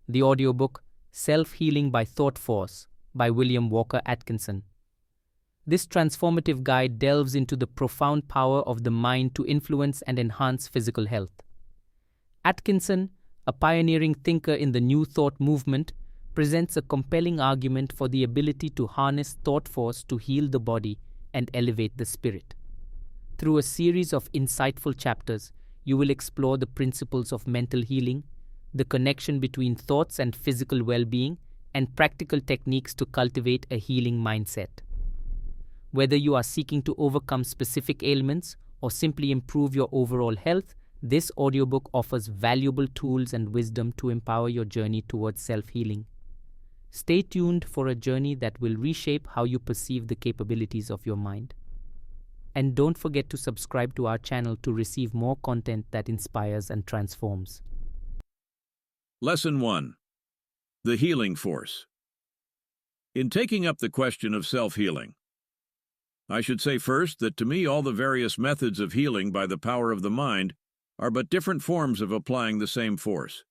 the audiobook Self-Healing by Thought Force by William Walker Atkinson. This transformative guide delves into the profound power of the mind to influence and enhance physical health. Atkinson, a pioneering thinker in the New Thought movement, presents a compelling argument for the ability to harness thought force to heal the body and elevate the spirit. Through a series of insightful chapters, you will explore the principles of mental healing, the connection between thoughts and physical well-being, and practical techniques to cultivate a healing mindset. Whether you are seeking to overcome specific ailments or simply improve your overall health, this audiobook offers valuable tools and wisdom to empower your journey towards self-healing. Stay tuned for a journey that will reshape how you perceive the capabilities of your mind. And don't forget to subscribe to our channel to receive more content that inspires and transforms. Lesson 1. The Healing Force. In taking up the question of self-healing, I should say first that to me all the various methods of healing by the power of the mind are but different forms of applying the same force.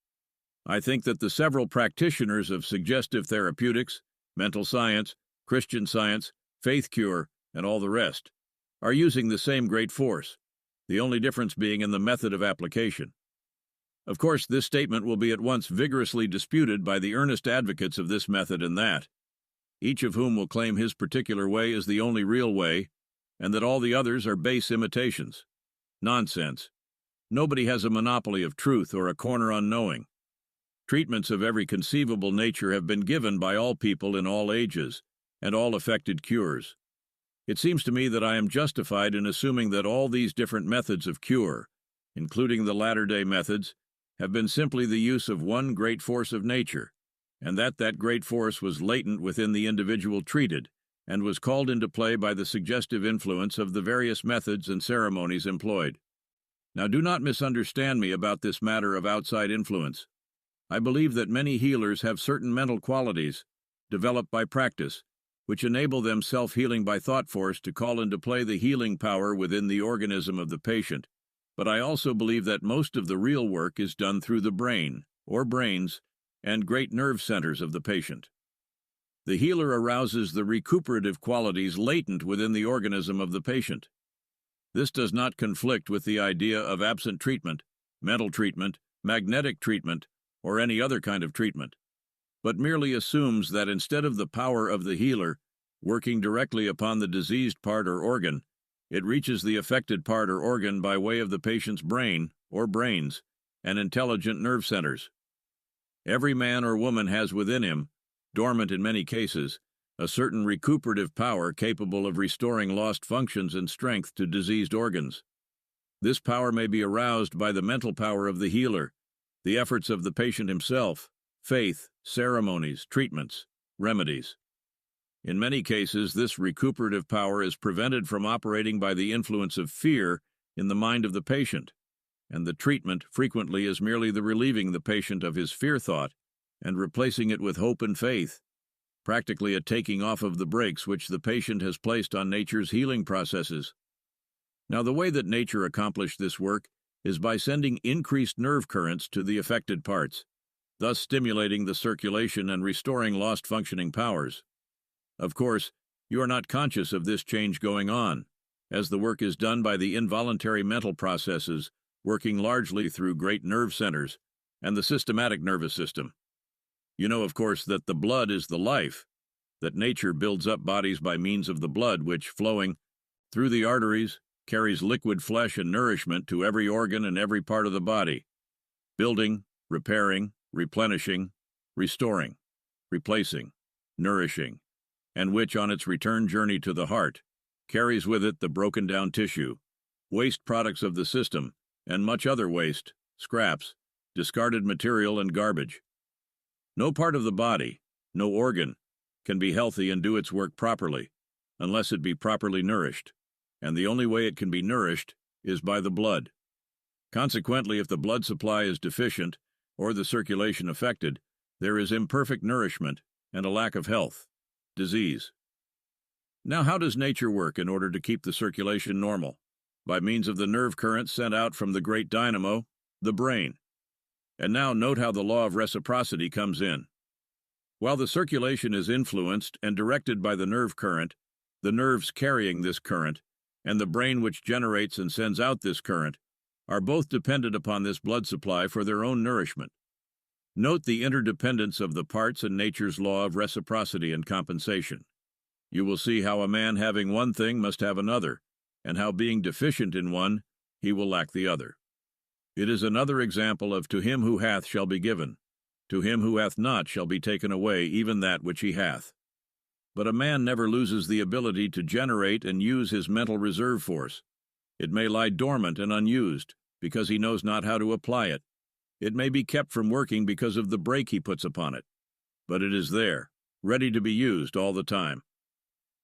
I think that the several practitioners of suggestive therapeutics, mental science, Christian Science, faith cure, and all the rest are using the same great force, the only difference being in the method of application. Of course, this statement will be at once vigorously disputed by the earnest advocates of this method and that, each of whom will claim his particular way is the only real way, and that all the others are base imitations. Nonsense. Nobody has a monopoly of truth or a corner on knowing. Treatments of every conceivable nature have been given by all people in all ages, and all effected cures. It seems to me that I am justified in assuming that all these different methods of cure, including the latter-day methods, have been simply the use of one great force of nature, and that great force was latent within the individual treated, and was called into play by the suggestive influence of the various methods and ceremonies employed. Now do not misunderstand me about this matter of outside influence. I believe that many healers have certain mental qualities, developed by practice, which enable them self-healing by thought force to call into play the healing power within the organism of the patient. But I also believe that most of the real work is done through the brain, or brains, and great nerve centers of the patient. The healer arouses the recuperative qualities latent within the organism of the patient. This does not conflict with the idea of absent treatment, mental treatment, magnetic treatment, or any other kind of treatment, but merely assumes that instead of the power of the healer working directly upon the diseased part or organ, it reaches the affected part or organ by way of the patient's brain, or brains, and intelligent nerve centers. Every man or woman has within him, dormant in many cases, a certain recuperative power capable of restoring lost functions and strength to diseased organs. This power may be aroused by the mental power of the healer, the efforts of the patient himself, faith, ceremonies, treatments, remedies. In many cases, this recuperative power is prevented from operating by the influence of fear in the mind of the patient, and the treatment frequently is merely the relieving the patient of his fear thought and replacing it with hope and faith, practically a taking off of the brakes which the patient has placed on nature's healing processes. Now, the way that nature accomplished this work is by sending increased nerve currents to the affected parts, thus stimulating the circulation and restoring lost functioning powers. Of course, you are not conscious of this change going on, as the work is done by the involuntary mental processes working largely through great nerve centers and the systematic nervous system. You know, of course, that the blood is the life, that nature builds up bodies by means of the blood which, flowing through the arteries, carries liquid flesh and nourishment to every organ and every part of the body, building, repairing, replenishing, restoring, replacing, nourishing, and which, on its return journey to the heart, carries with it the broken-down tissue, waste products of the system, and much other waste, scraps, discarded material, and garbage. No part of the body, no organ, can be healthy and do its work properly, unless it be properly nourished, and the only way it can be nourished is by the blood. Consequently, if the blood supply is deficient, or the circulation affected, there is imperfect nourishment and a lack of health, disease. Now, how does nature work in order to keep the circulation normal? By means of the nerve currents sent out from the great dynamo, the brain. And now note how the law of reciprocity comes in. While the circulation is influenced and directed by the nerve current, the nerves carrying this current, and the brain which generates and sends out this current, are both dependent upon this blood supply for their own nourishment. Note the interdependence of the parts and nature's law of reciprocity and compensation. You will see how a man having one thing must have another, and how being deficient in one, he will lack the other. It is another example of to him who hath shall be given, to him who hath not shall be taken away even that which he hath. But a man never loses the ability to generate and use his mental reserve force. It may lie dormant and unused, because he knows not how to apply it. It may be kept from working because of the brake he puts upon it. But it is there, ready to be used all the time.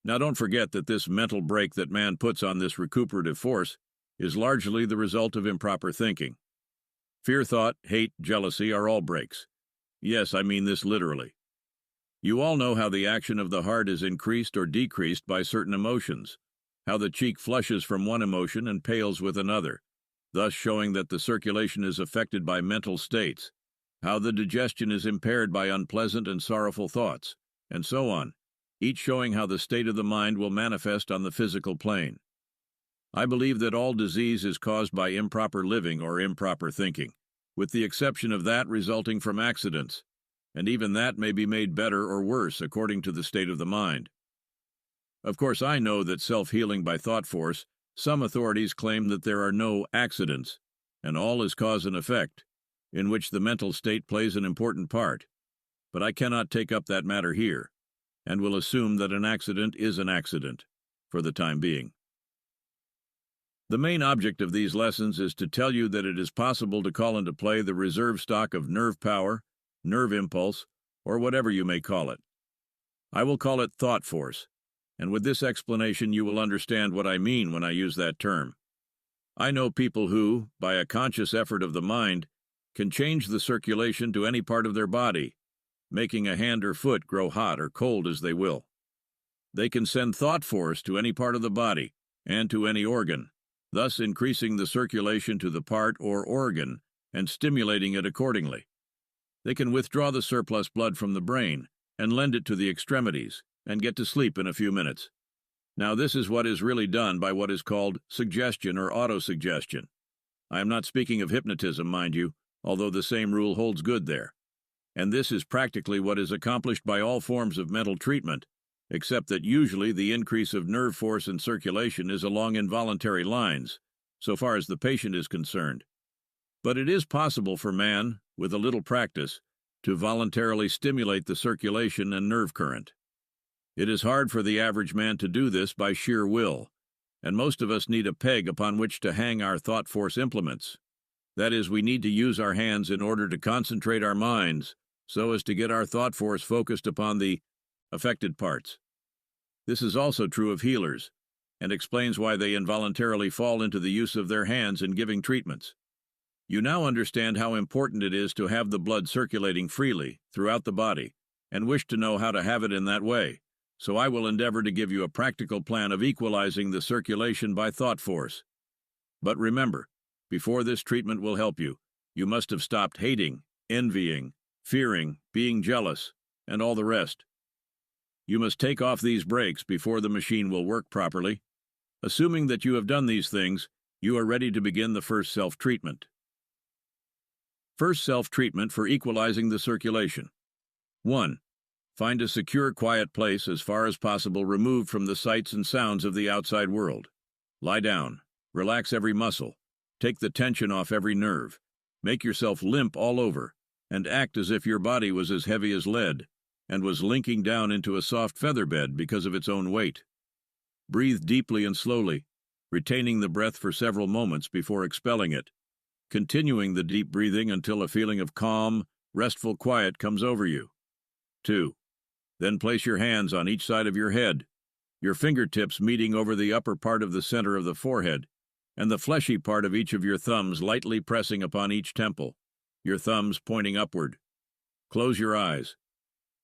Now don't forget that this mental brake that man puts on this recuperative force is largely the result of improper thinking. Fear, thought, hate, jealousy are all brakes. Yes, I mean this literally. You all know how the action of the heart is increased or decreased by certain emotions, how the cheek flushes from one emotion and pales with another, thus showing that the circulation is affected by mental states, how the digestion is impaired by unpleasant and sorrowful thoughts, and so on, each showing how the state of the mind will manifest on the physical plane. I believe that all disease is caused by improper living or improper thinking, with the exception of that resulting from accidents, and even that may be made better or worse according to the state of the mind. Of course, I know that self-healing by thought force, some authorities claim that there are no accidents, and all is cause and effect, in which the mental state plays an important part. But I cannot take up that matter here, and will assume that an accident is an accident, for the time being. The main object of these lessons is to tell you that it is possible to call into play the reserve stock of nerve power, nerve impulse, or whatever you may call it. I will call it thought force, and with this explanation you will understand what I mean when I use that term. I know people who, by a conscious effort of the mind, can change the circulation to any part of their body, making a hand or foot grow hot or cold as they will. They can send thought force to any part of the body and to any organ, thus increasing the circulation to the part or organ and stimulating it accordingly. They can withdraw the surplus blood from the brain and lend it to the extremities and get to sleep in a few minutes. Now this is what is really done by what is called suggestion or autosuggestion. I am not speaking of hypnotism, mind you, although the same rule holds good there. And this is practically what is accomplished by all forms of mental treatment, except that usually the increase of nerve force and circulation is along involuntary lines, so far as the patient is concerned. But it is possible for man, with a little practice, to voluntarily stimulate the circulation and nerve current. It is hard for the average man to do this by sheer will, and most of us need a peg upon which to hang our thought force implements. That is, we need to use our hands in order to concentrate our minds so as to get our thought force focused upon the affected parts. This is also true of healers, and explains why they involuntarily fall into the use of their hands in giving treatments. You now understand how important it is to have the blood circulating freely throughout the body, and wish to know how to have it in that way, so I will endeavor to give you a practical plan of equalizing the circulation by thought force. But remember, before this treatment will help you, you must have stopped hating, envying, fearing, being jealous, and all the rest. You must take off these brakes before the machine will work properly. Assuming that you have done these things, you are ready to begin the first self-treatment. First self-treatment for equalizing the circulation. 1. Find a secure, quiet place as far as possible removed from the sights and sounds of the outside world. Lie down. Relax every muscle. Take the tension off every nerve. Make yourself limp all over, and act as if your body was as heavy as lead, and was linking down into a soft feather bed because of its own weight. Breathe deeply and slowly, retaining the breath for several moments before expelling it, continuing the deep breathing until a feeling of calm, restful quiet comes over you. 2. Then place your hands on each side of your head, your fingertips meeting over the upper part of the center of the forehead, and the fleshy part of each of your thumbs lightly pressing upon each temple, your thumbs pointing upward. Close your eyes.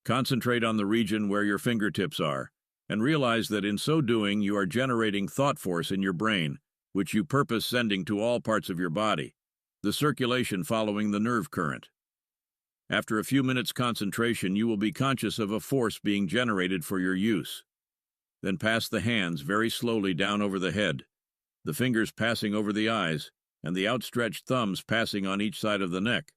Concentrate on the region where your fingertips are, and realize that in so doing you are generating thought force in your brain, which you purpose sending to all parts of your body. the circulation following the nerve current. After a few minutes' concentration, you will be conscious of a force being generated for your use. Then pass the hands very slowly down over the head, the fingers passing over the eyes, and the outstretched thumbs passing on each side of the neck.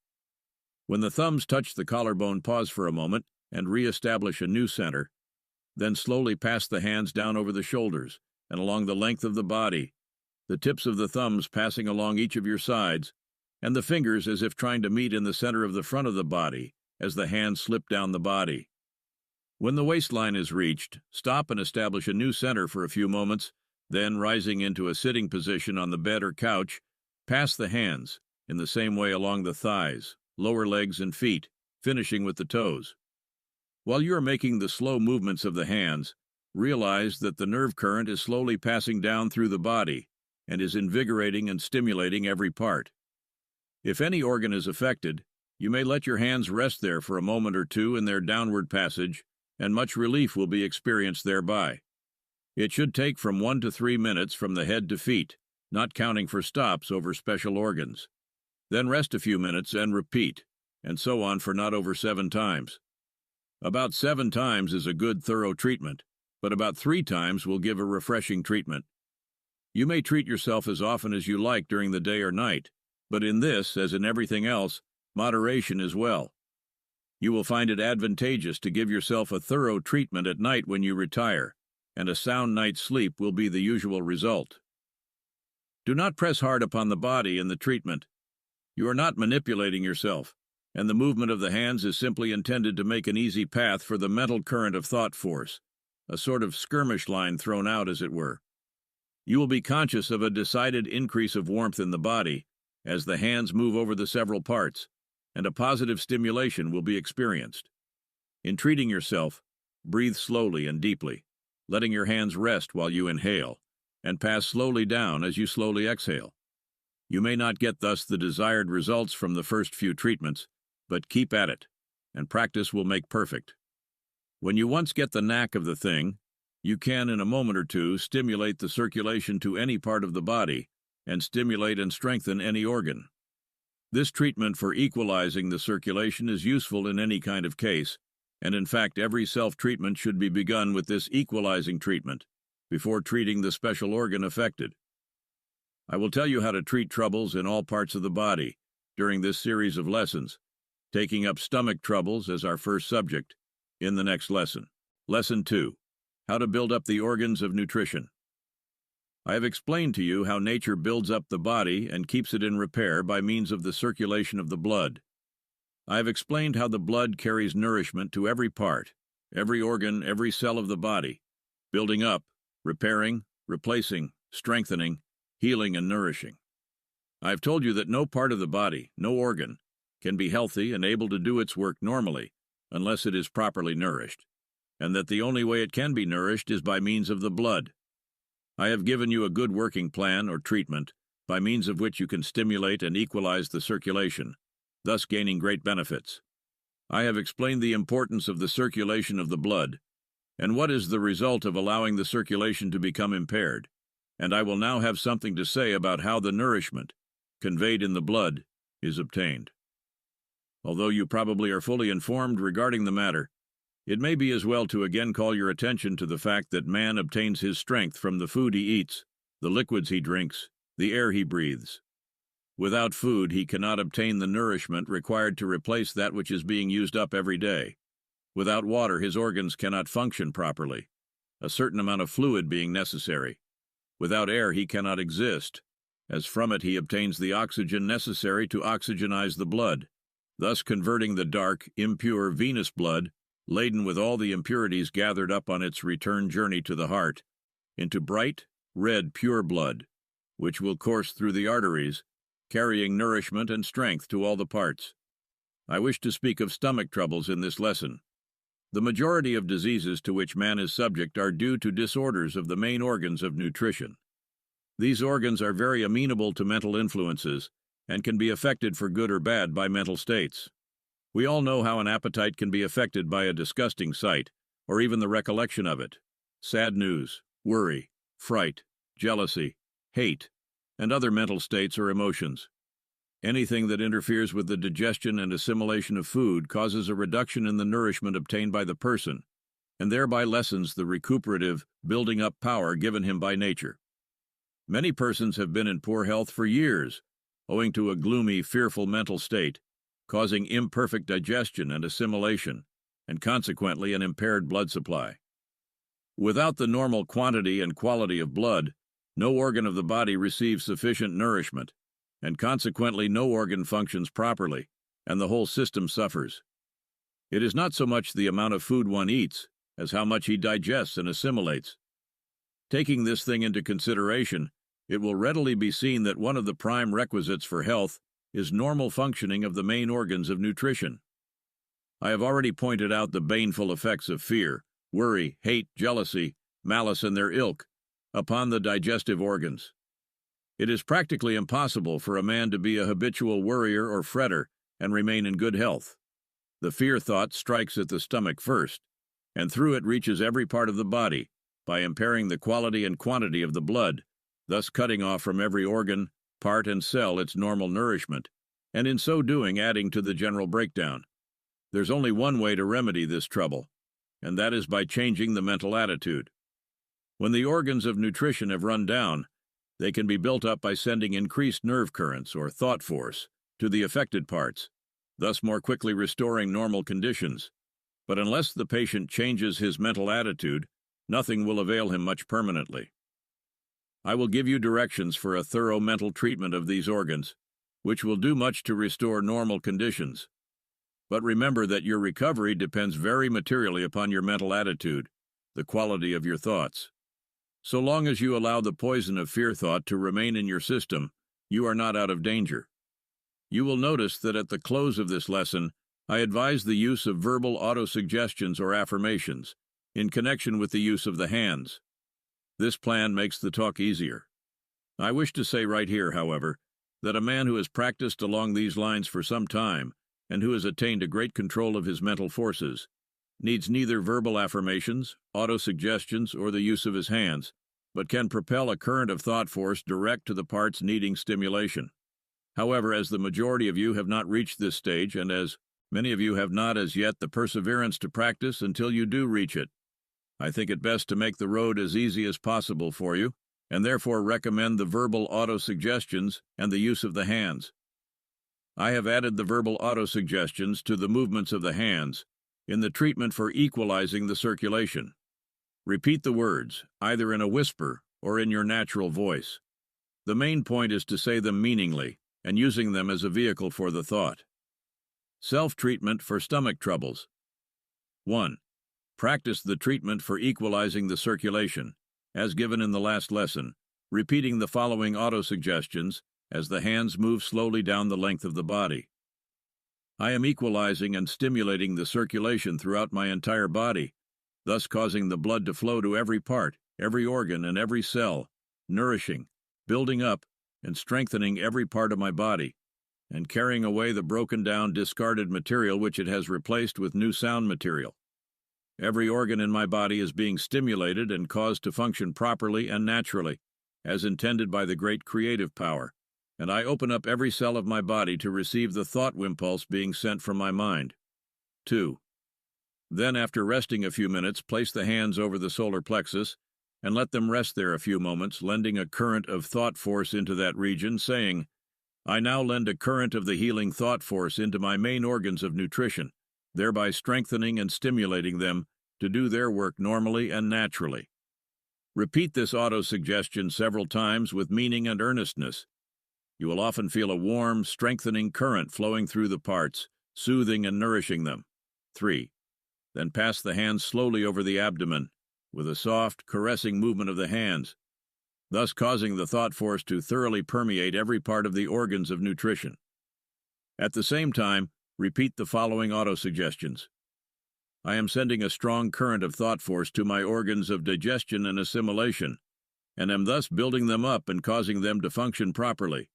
When the thumbs touch the collarbone, pause for a moment and re-establish a new center. Then slowly pass the hands down over the shoulders and along the length of the body, the tips of the thumbs passing along each of your sides, and the fingers as if trying to meet in the center of the front of the body as the hands slip down the body. When the waistline is reached, stop and establish a new center for a few moments, then rising into a sitting position on the bed or couch, pass the hands in the same way along the thighs, lower legs and feet, finishing with the toes. While you are making the slow movements of the hands, realize that the nerve current is slowly passing down through the body and is invigorating and stimulating every part. If any organ is affected, you may let your hands rest there for a moment or two in their downward passage, and much relief will be experienced thereby. It should take from 1 to 3 minutes from the head to feet, not counting for stops over special organs. Then rest a few minutes and repeat, and so on for not over 7 times. About 7 times is a good thorough treatment, but about 3 times will give a refreshing treatment. You may treat yourself as often as you like during the day or night, but in this, as in everything else, moderation is well. You will find it advantageous to give yourself a thorough treatment at night when you retire, and a sound night's sleep will be the usual result. Do not press hard upon the body in the treatment. You are not manipulating yourself, and the movement of the hands is simply intended to make an easy path for the mental current of thought force, a sort of skirmish line thrown out, as it were. You will be conscious of a decided increase of warmth in the body as the hands move over the several parts, and a positive stimulation will be experienced. In treating yourself, breathe slowly and deeply, letting your hands rest while you inhale, and pass slowly down as you slowly exhale. You may not get thus the desired results from the first few treatments, but keep at it, and practice will make perfect. When you once get the knack of the thing, you can in a moment or two stimulate the circulation to any part of the body and stimulate and strengthen any organ. This treatment for equalizing the circulation is useful in any kind of case, and in fact every self-treatment should be begun with this equalizing treatment before treating the special organ affected. I will tell you how to treat troubles in all parts of the body during this series of lessons, taking up stomach troubles as our first subject in the next lesson. Lesson 2. How to build up the organs of nutrition. I have explained to you how nature builds up the body and keeps it in repair by means of the circulation of the blood. I have explained how the blood carries nourishment to every part, every organ, every cell of the body, building up, repairing, replacing, strengthening, healing, and nourishing. I have told you that no part of the body, no organ, can be healthy and able to do its work normally unless it is properly nourished, and that the only way it can be nourished is by means of the blood. I have given you a good working plan or treatment by means of which you can stimulate and equalize the circulation, thus gaining great benefits. I have explained the importance of the circulation of the blood and what is the result of allowing the circulation to become impaired, and I will now have something to say about how the nourishment conveyed in the blood is obtained. Although you probably are fully informed regarding the matter, it may be as well to again call your attention to the fact that man obtains his strength from the food he eats, the liquids he drinks, the air he breathes. Without food, he cannot obtain the nourishment required to replace that which is being used up every day. Without water, his organs cannot function properly, a certain amount of fluid being necessary. Without air, he cannot exist, as from it he obtains the oxygen necessary to oxygenize the blood, thus converting the dark, impure venous blood, laden with all the impurities gathered up on its return journey to the heart, into bright, red, pure blood, which will course through the arteries, carrying nourishment and strength to all the parts. I wish to speak of stomach troubles in this lesson. The majority of diseases to which man is subject are due to disorders of the main organs of nutrition. These organs are very amenable to mental influences and can be affected for good or bad by mental states. We all know how an appetite can be affected by a disgusting sight, or even the recollection of it. Sad news, worry, fright, jealousy, hate, and other mental states or emotions. Anything that interferes with the digestion and assimilation of food causes a reduction in the nourishment obtained by the person, and thereby lessens the recuperative, building up power given him by nature. Many persons have been in poor health for years, owing to a gloomy, fearful mental state, causing imperfect digestion and assimilation, and consequently an impaired blood supply. Without the normal quantity and quality of blood, no organ of the body receives sufficient nourishment, and consequently no organ functions properly, and the whole system suffers. It is not so much the amount of food one eats, as how much he digests and assimilates. Taking this thing into consideration, it will readily be seen that one of the prime requisites for health is normal functioning of the main organs of nutrition. I have already pointed out the baneful effects of fear, worry, hate, jealousy, malice, and their ilk upon the digestive organs. It is practically impossible for a man to be a habitual worrier or fretter and remain in good health. The fear thought strikes at the stomach first, and through it reaches every part of the body by impairing the quality and quantity of the blood, thus cutting off from every organ, part, and cell its normal nourishment, and in so doing adding to the general breakdown. There's only one way to remedy this trouble, and that is by changing the mental attitude. When the organs of nutrition have run down, they can be built up by sending increased nerve currents or thought force to the affected parts, thus more quickly restoring normal conditions. But unless the patient changes his mental attitude, nothing will avail him much permanently. I will give you directions for a thorough mental treatment of these organs, which will do much to restore normal conditions. But remember that your recovery depends very materially upon your mental attitude, the quality of your thoughts. So long as you allow the poison of fear thought to remain in your system, you are not out of danger. You will notice that at the close of this lesson, I advise the use of verbal autosuggestions or affirmations in connection with the use of the hands. This plan makes the talk easier. I wish to say right here, however, that a man who has practiced along these lines for some time and who has attained a great control of his mental forces needs neither verbal affirmations, autosuggestions, or the use of his hands, but can propel a current of thought force direct to the parts needing stimulation. However, as the majority of you have not reached this stage, and as many of you have not as yet the perseverance to practice until you do reach it, I think it best to make the road as easy as possible for you, and therefore recommend the verbal autosuggestions and the use of the hands. I have added the verbal autosuggestions to the movements of the hands in the treatment for equalizing the circulation. Repeat the words, either in a whisper or in your natural voice. The main point is to say them meaningly and using them as a vehicle for the thought. Self-treatment for stomach troubles. 1. Practice the treatment for equalizing the circulation, as given in the last lesson, repeating the following autosuggestions as the hands move slowly down the length of the body. I am equalizing and stimulating the circulation throughout my entire body, thus causing the blood to flow to every part, every organ, and every cell, nourishing, building up, and strengthening every part of my body, and carrying away the broken down, discarded material which it has replaced with new sound material. Every organ in my body is being stimulated and caused to function properly and naturally, as intended by the great creative power, and I open up every cell of my body to receive the thought impulse being sent from my mind. 2. Then, after resting a few minutes, place the hands over the solar plexus and let them rest there a few moments, lending a current of thought force into that region, saying, I now lend a current of the healing thought force into my main organs of nutrition, thereby strengthening and stimulating them to do their work normally and naturally. Repeat this auto-suggestion several times with meaning and earnestness. You will often feel a warm, strengthening current flowing through the parts, soothing and nourishing them. 3. Then pass the hands slowly over the abdomen, with a soft, caressing movement of the hands, thus causing the thought force to thoroughly permeate every part of the organs of nutrition. At the same time, repeat the following autosuggestions. I am sending a strong current of thought force to my organs of digestion and assimilation, and am thus building them up and causing them to function properly.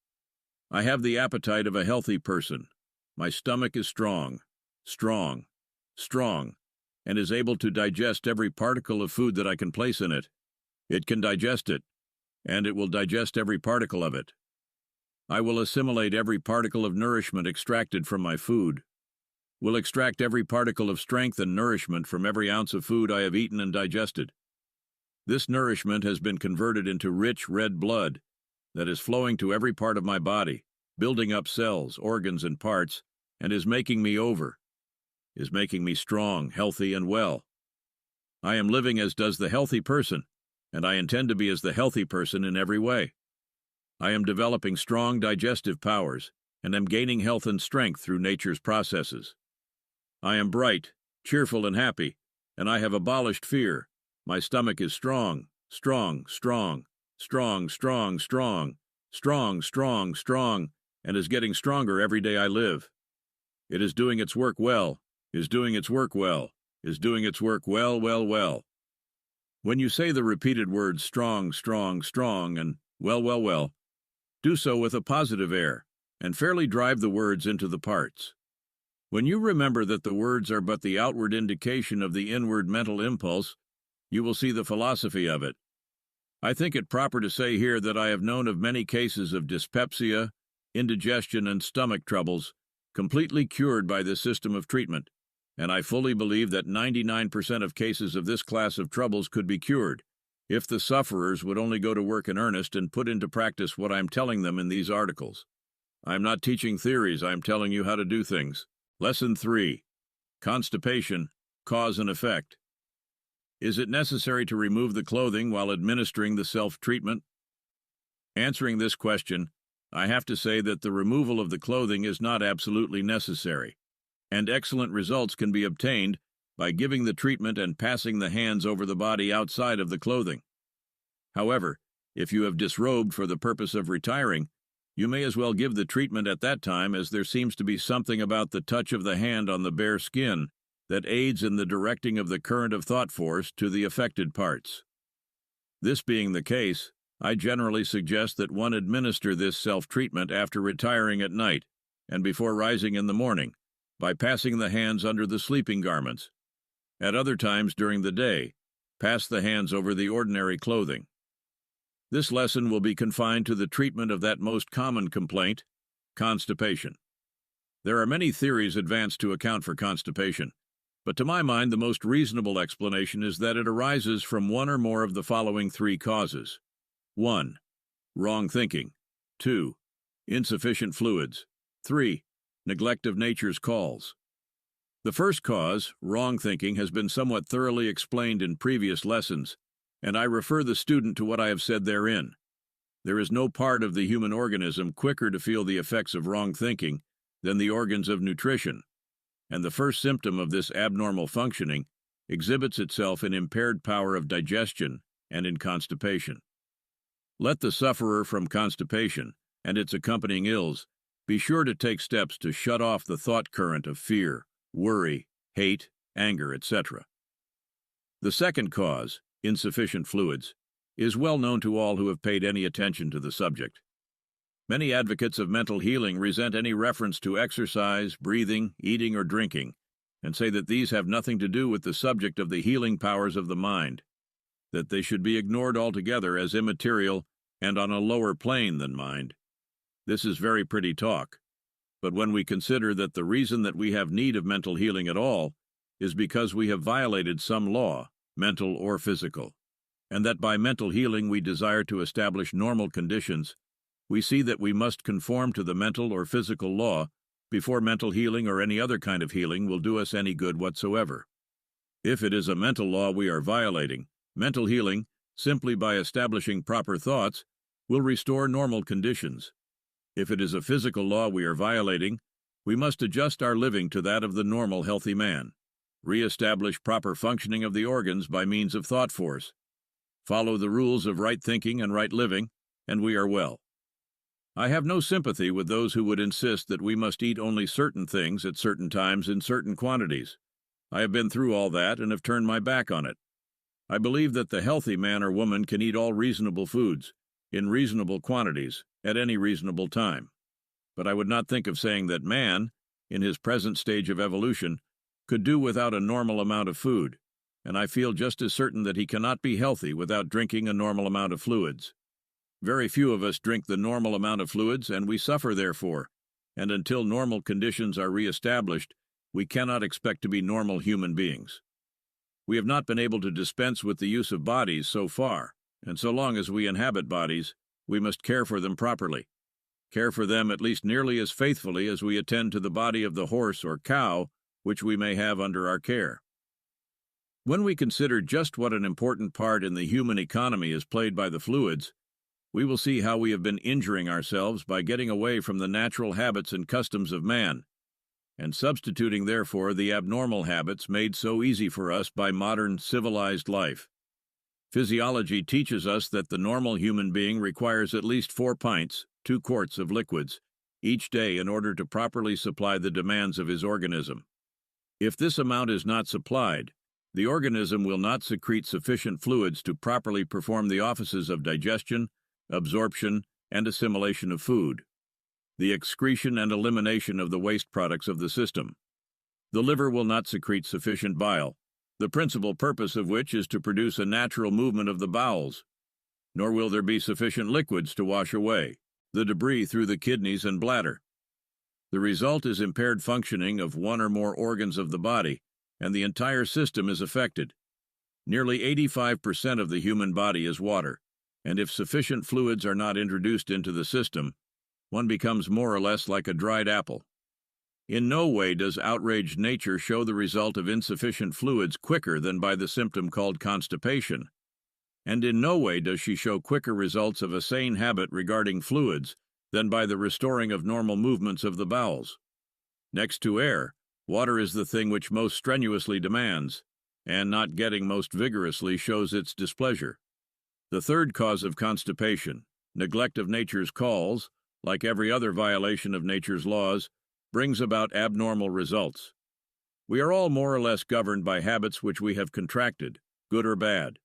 I have the appetite of a healthy person. My stomach is strong, strong, strong, and is able to digest every particle of food that I can place in it. It can digest it, and it will digest every particle of it. I will assimilate every particle of nourishment extracted from my food. Will extract every particle of strength and nourishment from every ounce of food I have eaten and digested. This nourishment has been converted into rich red blood that is flowing to every part of my body, building up cells, organs, and parts, and is making me strong, healthy, and well. I am living as does the healthy person, and I intend to be as the healthy person in every way. I am developing strong digestive powers, and am gaining health and strength through nature's processes. I am bright, cheerful, and happy, and I have abolished fear. My stomach is strong, strong, strong, strong, strong, strong, strong, strong, strong, and is getting stronger every day I live. It is doing its work well, is doing its work well, is doing its work well, well, well. When you say the repeated words strong, strong, strong, and well, well, well, do so with a positive air, and fairly drive the words into the parts. When you remember that the words are but the outward indication of the inward mental impulse, you will see the philosophy of it. I think it proper to say here that I have known of many cases of dyspepsia, indigestion, and stomach troubles completely cured by this system of treatment, and I fully believe that 99% of cases of this class of troubles could be cured, if the sufferers would only go to work in earnest and put into practice what I am telling them in these articles. I am not teaching theories, I am telling you how to do things. Lesson 3. Constipation, Cause and Effect. Is it necessary to remove the clothing while administering the self-treatment? Answering this question, I have to say that the removal of the clothing is not absolutely necessary, and excellent results can be obtained by giving the treatment and passing the hands over the body outside of the clothing. However, if you have disrobed for the purpose of retiring, you may as well give the treatment at that time, as there seems to be something about the touch of the hand on the bare skin that aids in the directing of the current of thought force to the affected parts. This being the case, I generally suggest that one administer this self-treatment after retiring at night and before rising in the morning, by passing the hands under the sleeping garments. At other times during the day, pass the hands over the ordinary clothing. This lesson will be confined to the treatment of that most common complaint, constipation. There are many theories advanced to account for constipation, but to my mind the most reasonable explanation is that it arises from one or more of the following 3 causes. 1. Wrong thinking. 2. Insufficient fluids. 3. Neglect of nature's calls. The first cause, wrong thinking, has been somewhat thoroughly explained in previous lessons, and I refer the student to what I have said therein. There is no part of the human organism quicker to feel the effects of wrong thinking than the organs of nutrition, and the first symptom of this abnormal functioning exhibits itself in impaired power of digestion and in constipation. Let the sufferer from constipation and its accompanying ills be sure to take steps to shut off the thought current of fear, worry, hate, anger, etc. The second cause, insufficient fluids, is well known to all who have paid any attention to the subject. Many advocates of mental healing resent any reference to exercise, breathing, eating, or drinking, and say that these have nothing to do with the subject of the healing powers of the mind, that they should be ignored altogether as immaterial and on a lower plane than mind. This is very pretty talk, but when we consider that the reason that we have need of mental healing at all is because we have violated some law, mental or physical, and that by mental healing we desire to establish normal conditions, we see that we must conform to the mental or physical law before mental healing or any other kind of healing will do us any good whatsoever. If it is a mental law we are violating, mental healing, simply by establishing proper thoughts, will restore normal conditions. If it is a physical law we are violating, we must adjust our living to that of the normal healthy man, re-establish proper functioning of the organs by means of thought force, follow the rules of right thinking and right living, and we are well. I have no sympathy with those who would insist that we must eat only certain things at certain times in certain quantities. I have been through all that and have turned my back on it. I believe that the healthy man or woman can eat all reasonable foods, in reasonable quantities, at any reasonable time. But I would not think of saying that man, in his present stage of evolution, could do without a normal amount of food, and I feel just as certain that he cannot be healthy without drinking a normal amount of fluids. Very few of us drink the normal amount of fluids, and we suffer therefore. And until normal conditions are reestablished, we cannot expect to be normal human beings. We have not been able to dispense with the use of bodies so far, and so long as we inhabit bodies, we must care for them properly. Care for them at least nearly as faithfully as we attend to the body of the horse or cow which we may have under our care. When we consider just what an important part in the human economy is played by the fluids, we will see how we have been injuring ourselves by getting away from the natural habits and customs of man, and substituting therefore the abnormal habits made so easy for us by modern civilized life. Physiology teaches us that the normal human being requires at least 4 pints, 2 quarts of liquids, each day in order to properly supply the demands of his organism. If this amount is not supplied, the organism will not secrete sufficient fluids to properly perform the offices of digestion, absorption, and assimilation of food, the excretion and elimination of the waste products of the system. The liver will not secrete sufficient bile, the principal purpose of which is to produce a natural movement of the bowels, nor will there be sufficient liquids to wash away the debris through the kidneys and bladder. The result is impaired functioning of one or more organs of the body, and the entire system is affected. Nearly 85% of the human body is water, and if sufficient fluids are not introduced into the system, one becomes more or less like a dried apple. In no way does outraged nature show the result of insufficient fluids quicker than by the symptom called constipation, and in no way does she show quicker results of a sane habit regarding fluids than by the restoring of normal movements of the bowels. Next to air, water is the thing which most strenuously demands, and not getting most vigorously shows its displeasure. The third cause of constipation, neglect of nature's calls, like every other violation of nature's laws, brings about abnormal results. We are all more or less governed by habits which we have contracted, good or bad.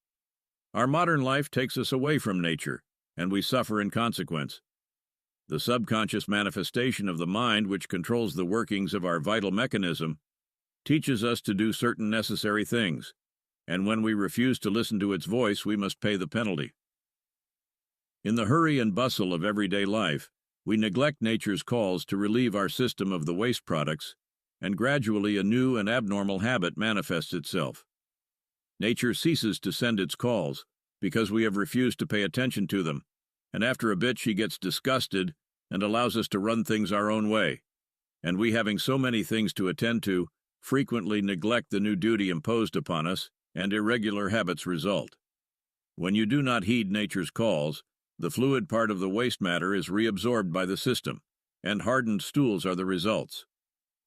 Our modern life takes us away from nature, and we suffer in consequence. The subconscious manifestation of the mind which controls the workings of our vital mechanism teaches us to do certain necessary things, and when we refuse to listen to its voice, we must pay the penalty. In the hurry and bustle of everyday life, we neglect nature's calls to relieve our system of the waste products, and gradually a new and abnormal habit manifests itself. Nature ceases to send its calls because we have refused to pay attention to them, and after a bit she gets disgusted and allows us to run things our own way, and we, having so many things to attend to, frequently neglect the new duty imposed upon us, and irregular habits result. When you do not heed nature's calls, the fluid part of the waste matter is reabsorbed by the system, and hardened stools are the results.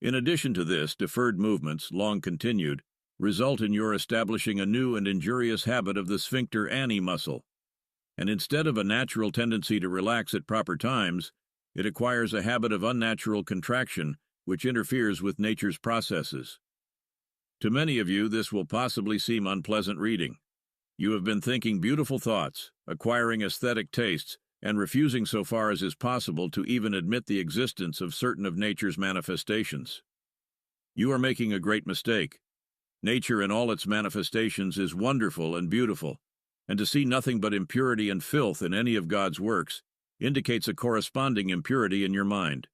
In addition to this, deferred movements, long continued, result in your establishing a new and injurious habit of the sphincter ani muscle, and instead of a natural tendency to relax at proper times, it acquires a habit of unnatural contraction which interferes with nature's processes. To many of you, this will possibly seem unpleasant reading. You have been thinking beautiful thoughts, acquiring aesthetic tastes, and refusing so far as is possible to even admit the existence of certain of nature's manifestations. You are making a great mistake. Nature in all its manifestations is wonderful and beautiful, and to see nothing but impurity and filth in any of God's works indicates a corresponding impurity in your mind.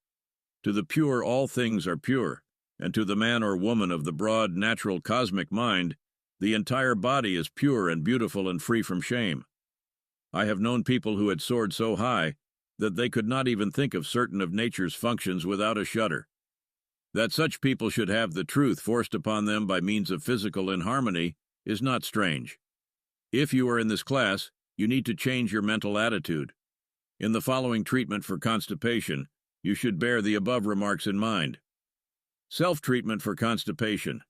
To the pure all things are pure, and to the man or woman of the broad, natural, cosmic mind, the entire body is pure and beautiful and free from shame. I have known people who had soared so high that they could not even think of certain of nature's functions without a shudder. That such people should have the truth forced upon them by means of physical inharmony is not strange. If you are in this class, you need to change your mental attitude. In the following treatment for constipation, you should bear the above remarks in mind. Self-treatment for constipation.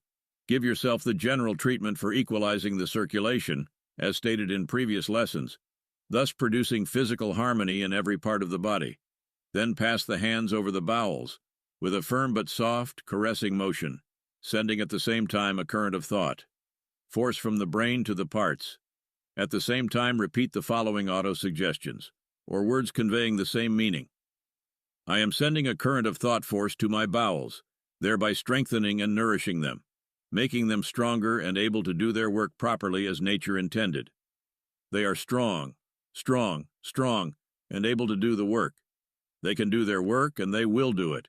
Give yourself the general treatment for equalizing the circulation, as stated in previous lessons, thus producing physical harmony in every part of the body. Then pass the hands over the bowels, with a firm but soft, caressing motion, sending at the same time a current of thought. Force from the brain to the parts. At the same time, repeat the following auto-suggestions, or words conveying the same meaning. I am sending a current of thought force to my bowels, thereby strengthening and nourishing them, making them stronger and able to do their work properly as nature intended. They are strong, strong, strong, and able to do the work. They can do their work, and they will do it.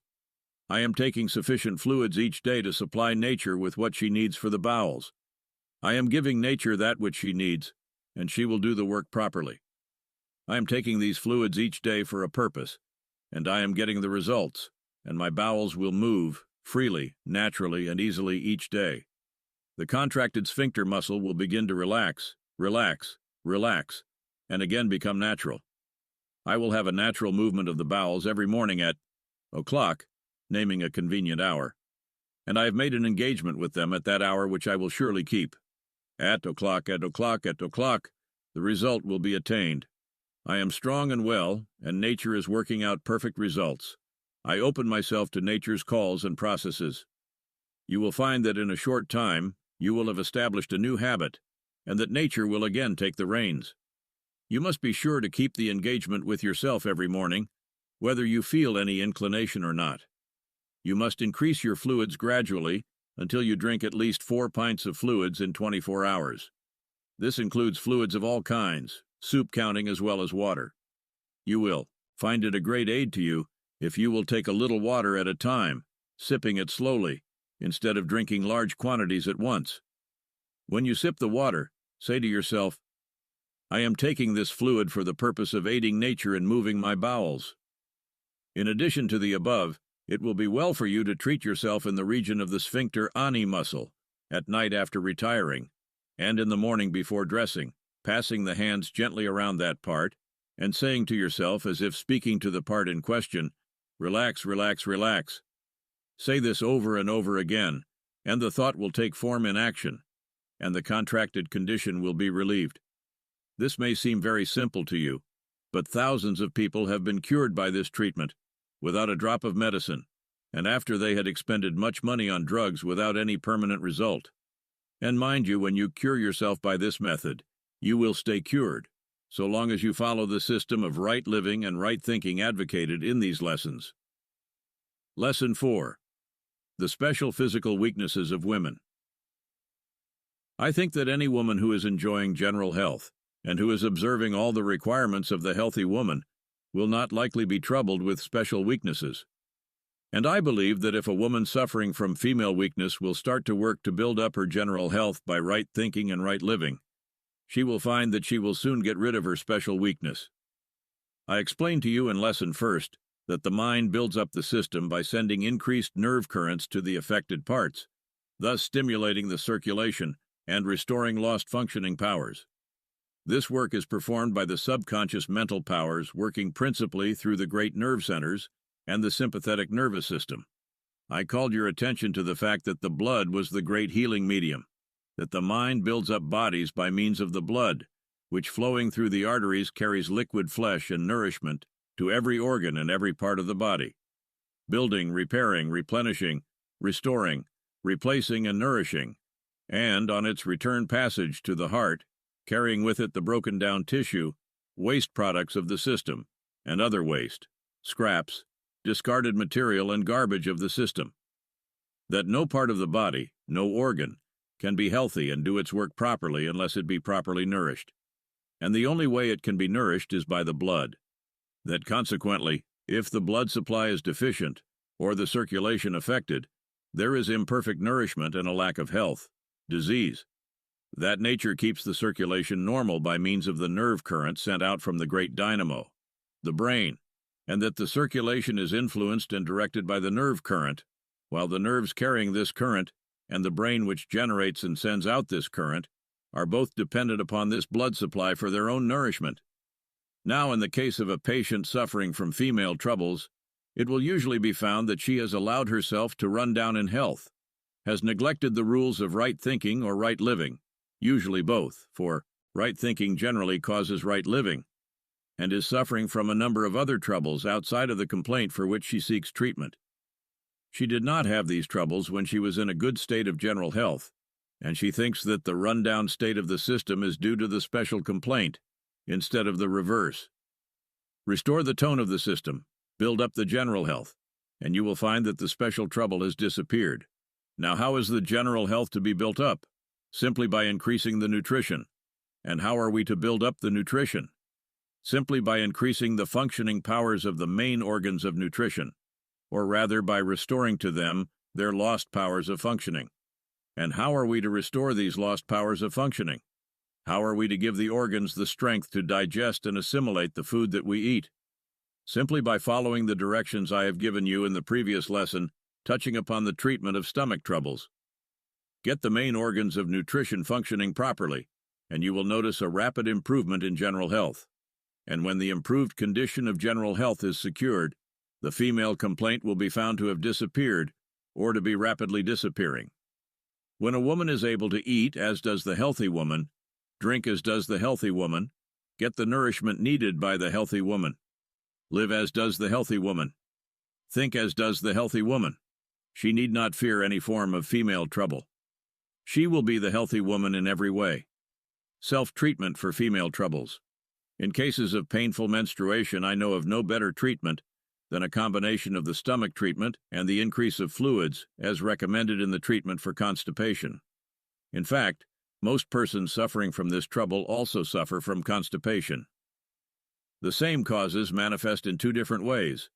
I am taking sufficient fluids each day to supply nature with what she needs for the bowels. I am giving nature that which she needs, and she will do the work properly. I am taking these fluids each day for a purpose, and I am getting the results, and my bowels will move freely, naturally, and easily each day. The contracted sphincter muscle will begin to relax, relax, relax, and again become natural. I will have a natural movement of the bowels every morning at o'clock, naming a convenient hour, and I have made an engagement with them at that hour which I will surely keep. At o'clock, at o'clock, at o'clock, the result will be attained. I am strong and well, and nature is working out perfect results. I open myself to nature's calls and processes. You will find that in a short time you will have established a new habit, and that nature will again take the reins. You must be sure to keep the engagement with yourself every morning, whether you feel any inclination or not. You must increase your fluids gradually until you drink at least 4 pints of fluids in 24 hours. This includes fluids of all kinds, soup counting as well as water. You will find it a great aid to you if you will take a little water at a time, sipping it slowly, instead of drinking large quantities at once. When you sip the water, say to yourself, I am taking this fluid for the purpose of aiding nature in moving my bowels. In addition to the above, it will be well for you to treat yourself in the region of the sphincter ani muscle, at night after retiring, and in the morning before dressing, passing the hands gently around that part, and saying to yourself as if speaking to the part in question, relax, relax, relax. Say this over and over again, and the thought will take form in action, and the contracted condition will be relieved. This may seem very simple to you, but thousands of people have been cured by this treatment, without a drop of medicine, and after they had expended much money on drugs without any permanent result. And mind you, when you cure yourself by this method, you will stay cured, so long as you follow the system of right living and right thinking advocated in these lessons. Lesson 4. The special physical weaknesses of women. I think that any woman who is enjoying general health, and who is observing all the requirements of the healthy woman, will not likely be troubled with special weaknesses. And I believe that if a woman suffering from female weakness will start to work to build up her general health by right thinking and right living, she will find that she will soon get rid of her special weakness. I explained to you in lesson 1 that the mind builds up the system by sending increased nerve currents to the affected parts, thus stimulating the circulation and restoring lost functioning powers. This work is performed by the subconscious mental powers working principally through the great nerve centers and the sympathetic nervous system. I called your attention to the fact that the blood was the great healing medium, that the mind builds up bodies by means of the blood, which flowing through the arteries carries liquid flesh and nourishment to every organ and every part of the body, building, repairing, replenishing, restoring, replacing, and nourishing, and on its return passage to the heart, carrying with it the broken down tissue, waste products of the system, and other waste, scraps, discarded material, and garbage of the system. That no part of the body, no organ, can be healthy and do its work properly unless it be properly nourished. And the only way it can be nourished is by the blood. That consequently, if the blood supply is deficient, or the circulation affected, there is imperfect nourishment and a lack of health, disease. That nature keeps the circulation normal by means of the nerve current sent out from the great dynamo, the brain, and that the circulation is influenced and directed by the nerve current, while the nerves carrying this current and the brain which generates and sends out this current are both dependent upon this blood supply for their own nourishment. Now, in the case of a patient suffering from female troubles, it will usually be found that she has allowed herself to run down in health, has neglected the rules of right thinking or right living, usually both, for right thinking generally causes right living, and is suffering from a number of other troubles outside of the complaint for which she seeks treatment. She did not have these troubles when she was in a good state of general health, and she thinks that the run-down state of the system is due to the special complaint, instead of the reverse. Restore the tone of the system, build up the general health, and you will find that the special trouble has disappeared. Now, how is the general health to be built up? Simply by increasing the nutrition. And how are we to build up the nutrition? simply by increasing the functioning powers of the main organs of nutrition, or rather by restoring to them their lost powers of functioning. And how are we to restore these lost powers of functioning? How are we to give the organs the strength to digest and assimilate the food that we eat? Simply by following the directions I have given you in the previous lesson, touching upon the treatment of stomach troubles. Get the main organs of nutrition functioning properly, and you will notice a rapid improvement in general health. And when the improved condition of general health is secured, the female complaint will be found to have disappeared or to be rapidly disappearing. When a woman is able to eat as does the healthy woman, drink as does the healthy woman, get the nourishment needed by the healthy woman, live as does the healthy woman, think as does the healthy woman, she need not fear any form of female trouble. She will be the healthy woman in every way. Self-treatment for female troubles. In cases of painful menstruation, I know of no better treatment than a combination of the stomach treatment and the increase of fluids as recommended in the treatment for constipation. In fact, most persons suffering from this trouble also suffer from constipation. The same causes manifest in two different ways.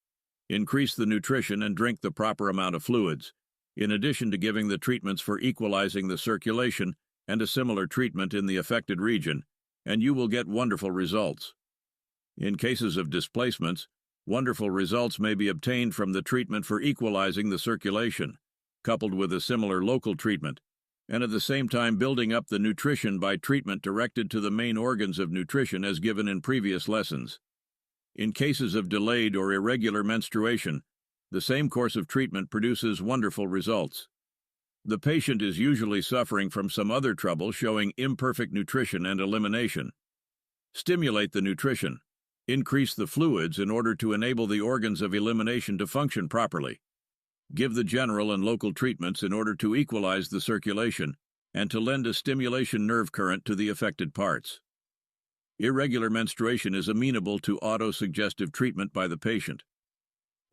Increase the nutrition and drink the proper amount of fluids, in addition to giving the treatments for equalizing the circulation and a similar treatment in the affected region, and you will get wonderful results. In cases of displacements, wonderful results may be obtained from the treatment for equalizing the circulation, coupled with a similar local treatment, and at the same time building up the nutrition by treatment directed to the main organs of nutrition as given in previous lessons. In cases of delayed or irregular menstruation, the same course of treatment produces wonderful results. The patient is usually suffering from some other trouble showing imperfect nutrition and elimination. Stimulate the nutrition. Increase the fluids in order to enable the organs of elimination to function properly. Give the general and local treatments in order to equalize the circulation and to lend a stimulation nerve current to the affected parts. Irregular menstruation is amenable to autosuggestive treatment by the patient.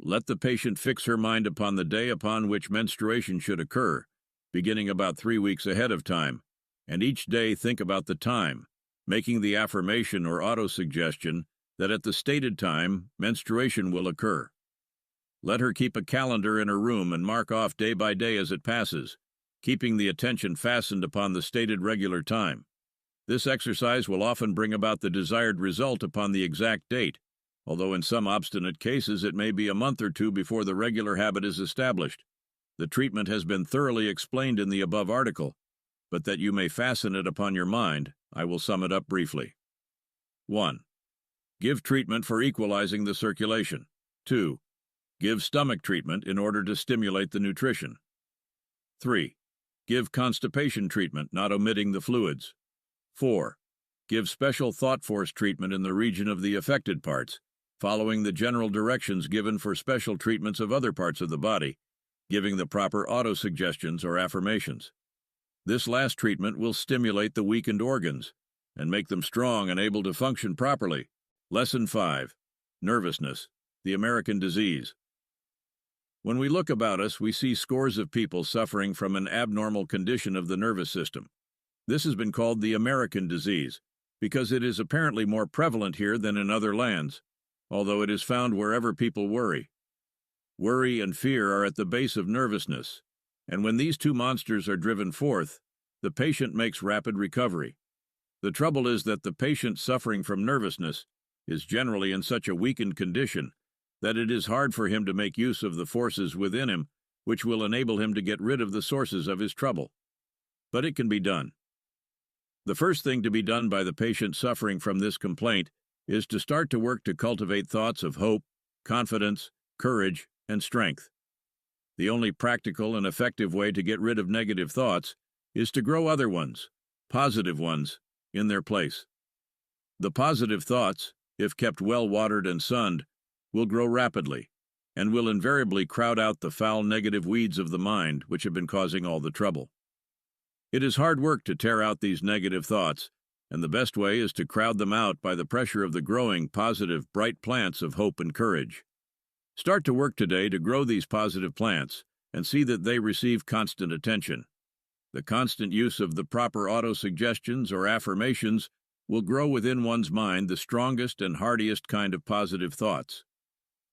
Let the patient fix her mind upon the day upon which menstruation should occur, beginning about 3 weeks ahead of time, and each day think about the time, making the affirmation or autosuggestion that at the stated time, menstruation will occur. Let her keep a calendar in her room and mark off day by day as it passes, keeping the attention fastened upon the stated regular time. This exercise will often bring about the desired result upon the exact date, although in some obstinate cases it may be a month or two before the regular habit is established. The treatment has been thoroughly explained in the above article, but that you may fasten it upon your mind, I will sum it up briefly. 1. Give treatment for equalizing the circulation. 2. Give stomach treatment in order to stimulate the nutrition. 3. Give constipation treatment, not omitting the fluids. 4. Give special thought force treatment in the region of the affected parts, following the general directions given for special treatments of other parts of the body, giving the proper autosuggestions or affirmations. This last treatment will stimulate the weakened organs and make them strong and able to function properly. Lesson 5. Nervousness, the American disease. When we look about us, we see scores of people suffering from an abnormal condition of the nervous system. This has been called the American disease because it is apparently more prevalent here than in other lands, although it is found wherever people worry. Worry and fear are at the base of nervousness, and when these two monsters are driven forth, the patient makes rapid recovery. The trouble is that the patient suffering from nervousness is generally in such a weakened condition that it is hard for him to make use of the forces within him which will enable him to get rid of the sources of his trouble. But it can be done. The first thing to be done by the patient suffering from this complaint is to start to work to cultivate thoughts of hope, confidence, courage, and strength. The only practical and effective way to get rid of negative thoughts is to grow other ones, positive ones, in their place. The positive thoughts, if kept well watered and sunned, will grow rapidly and will invariably crowd out the foul negative weeds of the mind which have been causing all the trouble. It is hard work to tear out these negative thoughts, and the best way is to crowd them out by the pressure of the growing, positive, bright plants of hope and courage. Start to work today to grow these positive plants and see that they receive constant attention. The constant use of the proper autosuggestions or affirmations will grow within one's mind the strongest and hardiest kind of positive thoughts.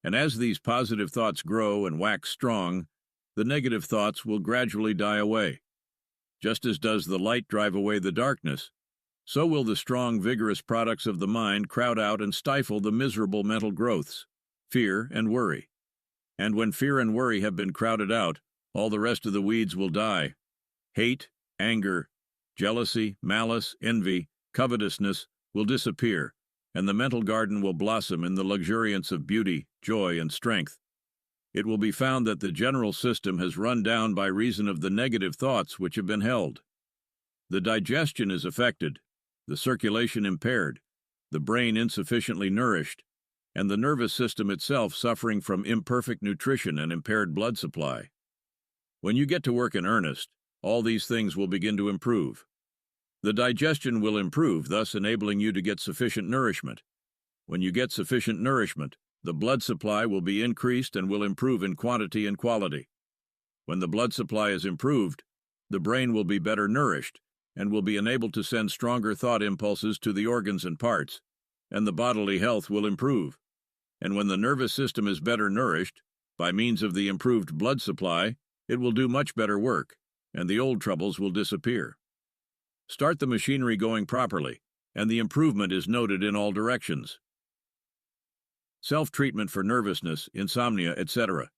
And as these positive thoughts grow and wax strong, the negative thoughts will gradually die away. Just as does the light drive away the darkness, so will the strong, vigorous products of the mind crowd out and stifle the miserable mental growths, fear and worry. And when fear and worry have been crowded out, all the rest of the weeds will die. Hate, anger, jealousy, malice, envy, covetousness will disappear, and the mental garden will blossom in the luxuriance of beauty, joy, and strength. It will be found that the general system has run down by reason of the negative thoughts which have been held. The digestion is affected, the circulation impaired, the brain insufficiently nourished, and the nervous system itself suffering from imperfect nutrition and impaired blood supply. When you get to work in earnest, all these things will begin to improve. The digestion will improve, thus enabling you to get sufficient nourishment. When you get sufficient nourishment, the blood supply will be increased and will improve in quantity and quality. When the blood supply is improved, the brain will be better nourished and will be enabled to send stronger thought impulses to the organs and parts, and the bodily health will improve. And when the nervous system is better nourished, by means of the improved blood supply, it will do much better work, and the old troubles will disappear. Start the machinery going properly, and the improvement is noted in all directions. Self-treatment for nervousness, insomnia, etc.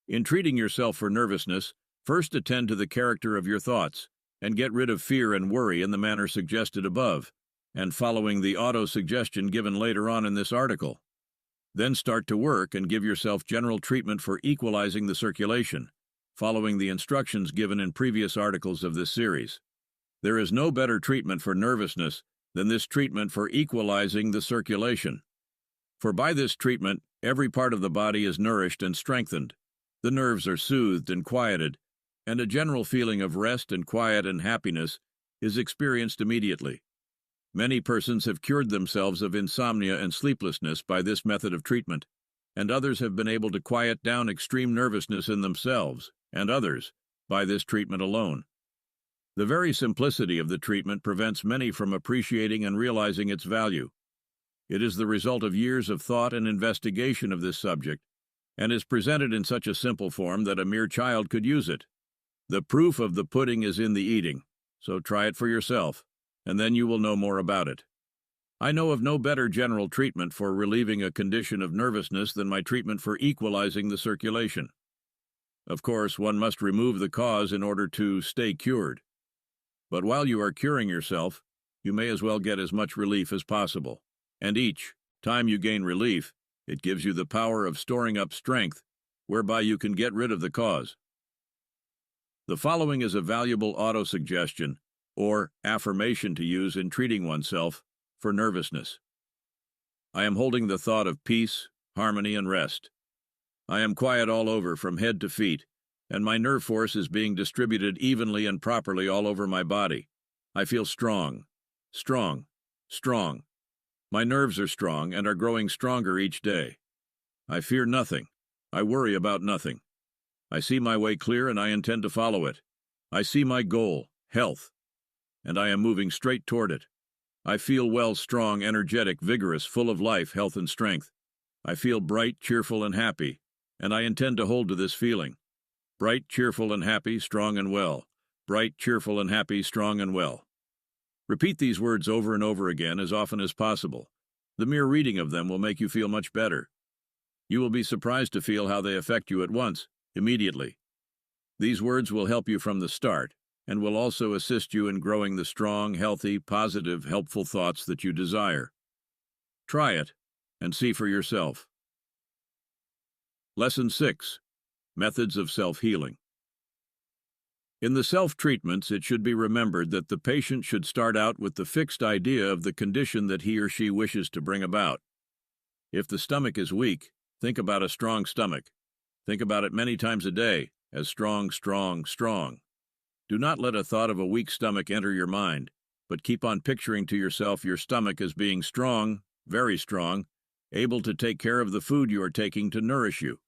In treating yourself for nervousness, first attend to the character of your thoughts, and get rid of fear and worry in the manner suggested above, and following the auto-suggestion given later on in this article. Then start to work and give yourself general treatment for equalizing the circulation, following the instructions given in previous articles of this series. There is no better treatment for nervousness than this treatment for equalizing the circulation. For by this treatment, every part of the body is nourished and strengthened, the nerves are soothed and quieted, and a general feeling of rest and quiet and happiness is experienced immediately. Many persons have cured themselves of insomnia and sleeplessness by this method of treatment, and others have been able to quiet down extreme nervousness in themselves, and others, by this treatment alone. The very simplicity of the treatment prevents many from appreciating and realizing its value. It is the result of years of thought and investigation of this subject, and is presented in such a simple form that a mere child could use it. The proof of the pudding is in the eating, so try it for yourself, and then you will know more about it. I know of no better general treatment for relieving a condition of nervousness than my treatment for equalizing the circulation. Of course, one must remove the cause in order to stay cured. But while you are curing yourself, you may as well get as much relief as possible. And each time you gain relief, it gives you the power of storing up strength, whereby you can get rid of the cause. The following is a valuable auto-suggestion, or affirmation to use in treating oneself for nervousness. I am holding the thought of peace, harmony, and rest. I am quiet all over from head to feet, and my nerve force is being distributed evenly and properly all over my body. I feel strong, strong, strong. My nerves are strong and are growing stronger each day. I fear nothing. I worry about nothing. I see my way clear and I intend to follow it. I see my goal, health, and I am moving straight toward it. I feel well, strong, energetic, vigorous, full of life, health, and strength. I feel bright, cheerful, and happy, and I intend to hold to this feeling. Bright, cheerful, and happy, strong and well. Bright, cheerful, and happy, strong and well. Repeat these words over and over again as often as possible. The mere reading of them will make you feel much better. You will be surprised to feel how they affect you at once, immediately. These words will help you from the start, and will also assist you in growing the strong, healthy, positive, helpful thoughts that you desire. Try it, and see for yourself. Lesson 6. Methods of Self-Healing. In the self-treatments, it should be remembered that the patient should start out with the fixed idea of the condition that he or she wishes to bring about. If the stomach is weak, think about a strong stomach. Think about it many times a day, as strong, strong, strong. Do not let a thought of a weak stomach enter your mind, but keep on picturing to yourself your stomach as being strong, very strong, able to take care of the food you are taking to nourish you,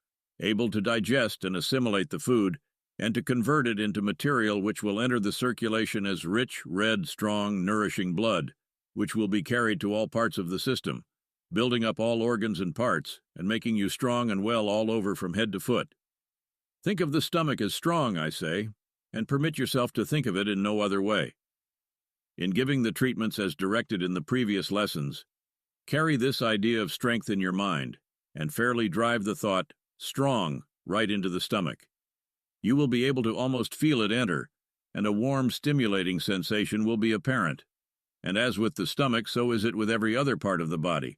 able to digest and assimilate the food, and to convert it into material which will enter the circulation as rich, red, strong, nourishing blood, which will be carried to all parts of the system, building up all organs and parts, and making you strong and well all over from head to foot. Think of the stomach as strong, I say, and permit yourself to think of it in no other way. In giving the treatments as directed in the previous lessons, carry this idea of strength in your mind, and fairly drive the thought, strong, right into the stomach. You will be able to almost feel it enter, and a warm, stimulating sensation will be apparent. And as with the stomach, so is it with every other part of the body.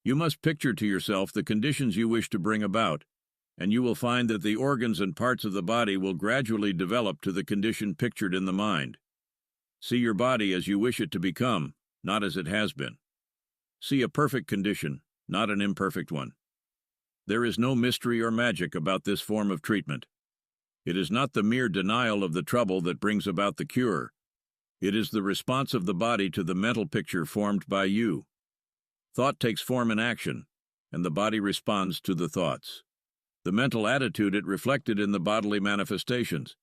You must picture to yourself the conditions you wish to bring about, and you will find that the organs and parts of the body will gradually develop to the condition pictured in the mind. See your body as you wish it to become, not as it has been. See a perfect condition, not an imperfect one. There is no mystery or magic about this form of treatment. It is not the mere denial of the trouble that brings about the cure. It is the response of the body to the mental picture formed by you. Thought takes form in action, and the body responds to the thoughts. The mental attitude it reflected in the bodily manifestations.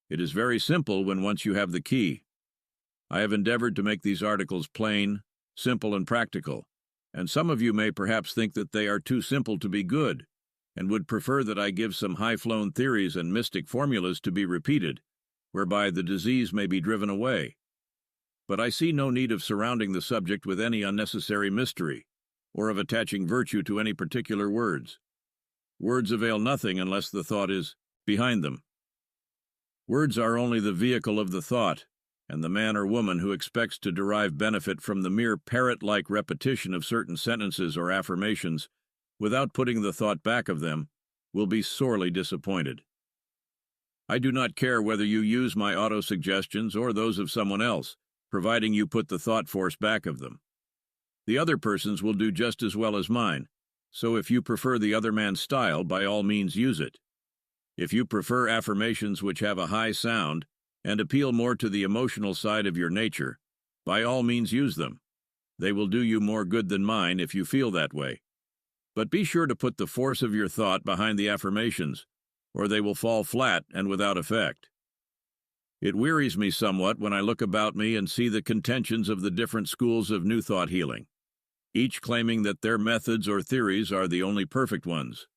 It is very simple when once you have the key. I have endeavored to make these articles plain, simple, and practical, and some of you may perhaps think that they are too simple to be good, and would prefer that I give some high-flown theories and mystic formulas to be repeated, whereby the disease may be driven away. But I see no need of surrounding the subject with any unnecessary mystery, or of attaching virtue to any particular words. Words avail nothing unless the thought is behind them. Words are only the vehicle of the thought, and the man or woman who expects to derive benefit from the mere parrot-like repetition of certain sentences or affirmations, without putting the thought back of them, will be sorely disappointed. I do not care whether you use my auto-suggestions or those of someone else, providing you put the thought force back of them. The other person's will do just as well as mine, so if you prefer the other man's style, by all means use it. If you prefer affirmations which have a high sound and appeal more to the emotional side of your nature, by all means use them. They will do you more good than mine if you feel that way. But be sure to put the force of your thought behind the affirmations, or they will fall flat and without effect. It wearies me somewhat when I look about me and see the contentions of the different schools of New Thought healing, each claiming that their methods or theories are the only perfect ones.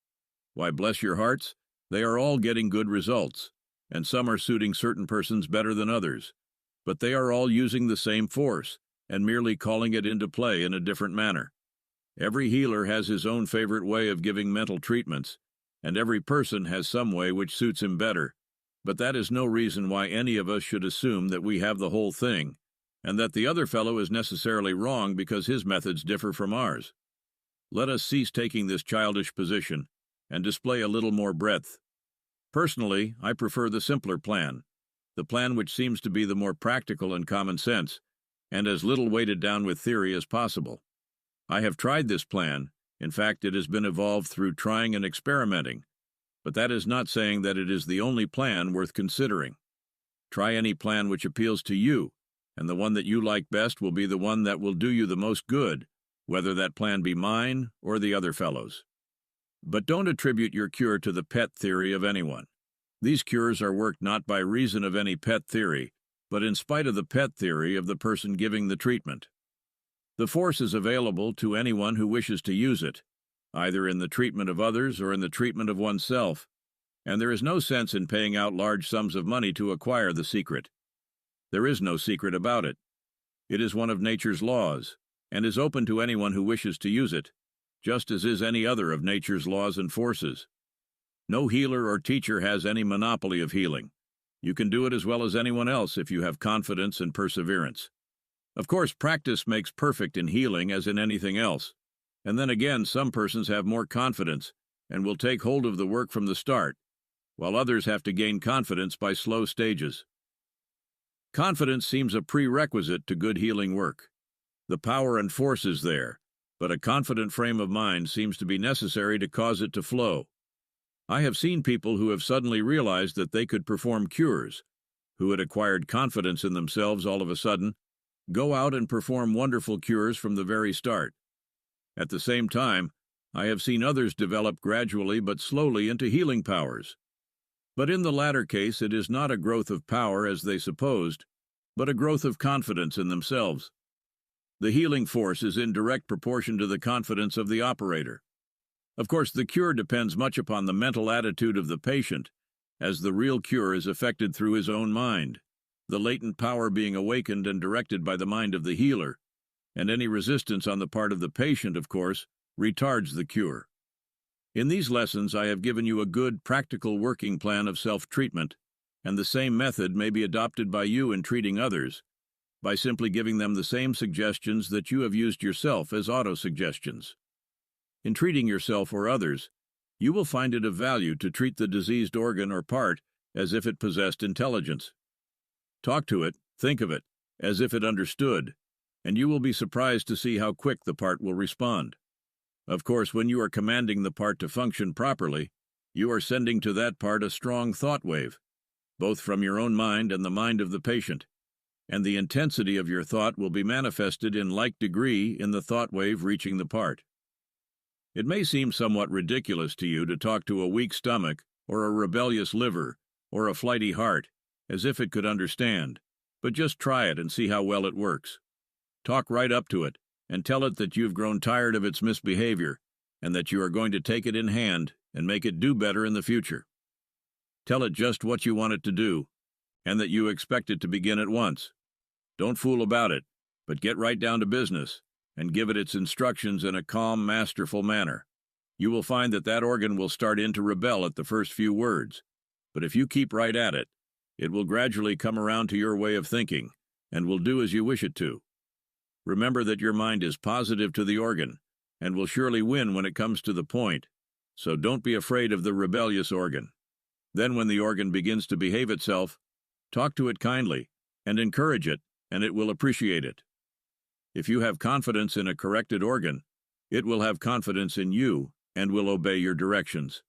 Why, bless your hearts, they are all getting good results, and some are suiting certain persons better than others, but they are all using the same force, and merely calling it into play in a different manner. Every healer has his own favorite way of giving mental treatments, and every person has some way which suits him better, but that is no reason why any of us should assume that we have the whole thing, and that the other fellow is necessarily wrong because his methods differ from ours. Let us cease taking this childish position, and display a little more breadth. Personally, I prefer the simpler plan, the plan which seems to be the more practical and common sense, and as little weighted down with theory as possible. I have tried this plan. In fact, it has been evolved through trying and experimenting, but that is not saying that it is the only plan worth considering. Try any plan which appeals to you, and the one that you like best will be the one that will do you the most good, whether that plan be mine or the other fellow's. But don't attribute your cure to the pet theory of anyone. These cures are worked not by reason of any pet theory, but in spite of the pet theory of the person giving the treatment. The force is available to anyone who wishes to use it, either in the treatment of others or in the treatment of oneself, and there is no sense in paying out large sums of money to acquire the secret. There is no secret about it. It is one of nature's laws, and is open to anyone who wishes to use it, just as is any other of nature's laws and forces. No healer or teacher has any monopoly of healing. You can do it as well as anyone else if you have confidence and perseverance. Of course, practice makes perfect in healing as in anything else, and then again some persons have more confidence and will take hold of the work from the start, while others have to gain confidence by slow stages. Confidence seems a prerequisite to good healing work. The power and force is there, but a confident frame of mind seems to be necessary to cause it to flow. I have seen people who have suddenly realized that they could perform cures, who had acquired confidence in themselves all of a sudden, go out and perform wonderful cures from the very start. At the same time, I have seen others develop gradually but slowly into healing powers. But in the latter case, it is not a growth of power as they supposed, but a growth of confidence in themselves. The healing force is in direct proportion to the confidence of the operator. Of course, the cure depends much upon the mental attitude of the patient, as the real cure is effected through his own mind, the latent power being awakened and directed by the mind of the healer, and any resistance on the part of the patient, of course, retards the cure. In these lessons, I have given you a good, practical working plan of self-treatment, and the same method may be adopted by you in treating others, by simply giving them the same suggestions that you have used yourself as auto-suggestions. In treating yourself or others, you will find it of value to treat the diseased organ or part as if it possessed intelligence. Talk to it, think of it, as if it understood, and you will be surprised to see how quick the part will respond. Of course, when you are commanding the part to function properly, you are sending to that part a strong thought wave, both from your own mind and the mind of the patient, and the intensity of your thought will be manifested in like degree in the thought wave reaching the part. It may seem somewhat ridiculous to you to talk to a weak stomach, or a rebellious liver, or a flighty heart, as if it could understand, but just try it and see how well it works. Talk right up to it, and tell it that you've grown tired of its misbehavior, and that you are going to take it in hand and make it do better in the future. Tell it just what you want it to do, and that you expect it to begin at once. Don't fool about it, but get right down to business, and give it its instructions in a calm, masterful manner. You will find that that organ will start in to rebel at the first few words, but if you keep right at it, it will gradually come around to your way of thinking, and will do as you wish it to. Remember that your mind is positive to the organ, and will surely win when it comes to the point, so don't be afraid of the rebellious organ. Then when the organ begins to behave itself, talk to it kindly, and encourage it, and it will appreciate it. If you have confidence in a corrected organ, it will have confidence in you and will obey your directions.